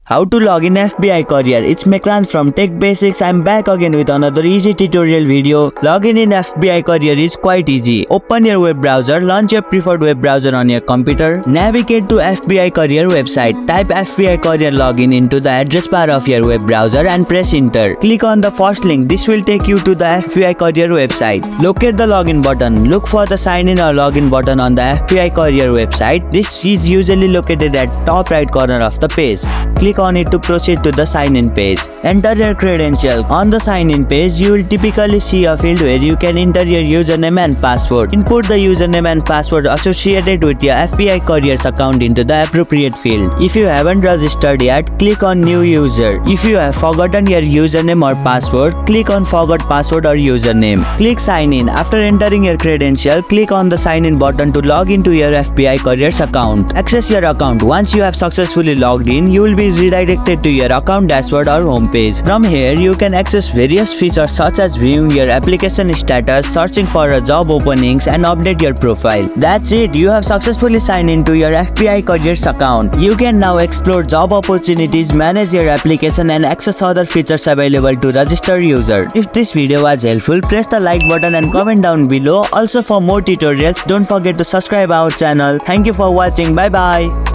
How to log in FBI Career. It's Mekrant from Tech Basics. I'm back again with another easy tutorial video. Login in FBI Career is quite easy. Open your web browser, launch your preferred web browser on your computer, navigate to FBI Career website, type FBI Career login into the address bar of your web browser and press enter. Click on the first link. This will take you to the FBI Career website. Locate the login button. Look for the sign in or login button on the FBI Career website. This is usually located at top right corner of the page. Click on it to proceed to the sign-in page. Enter your credential. On the sign-in page, you will typically see a field where you can enter your username and password. Input the username and password associated with your FBI Careers account into the appropriate field. If you haven't registered yet, click on New User. If you have forgotten your username or password, click on Forgot Password or Username. Click Sign In. After entering your credential, click on the Sign In button to log into your FBI Careers account. Access your account. Once you have successfully logged in, you will be redirected to your account dashboard or homepage. From here, you can access various features such as viewing your application status, searching for a job openings, and update your profile. That's it. You have successfully signed into your FBI Careers account. You can now explore job opportunities, manage your application, and access other features available to registered user. If this video was helpful, press the like button and comment down below. Also, for more tutorials, don't forget to subscribe our channel. Thank you for watching. Bye bye.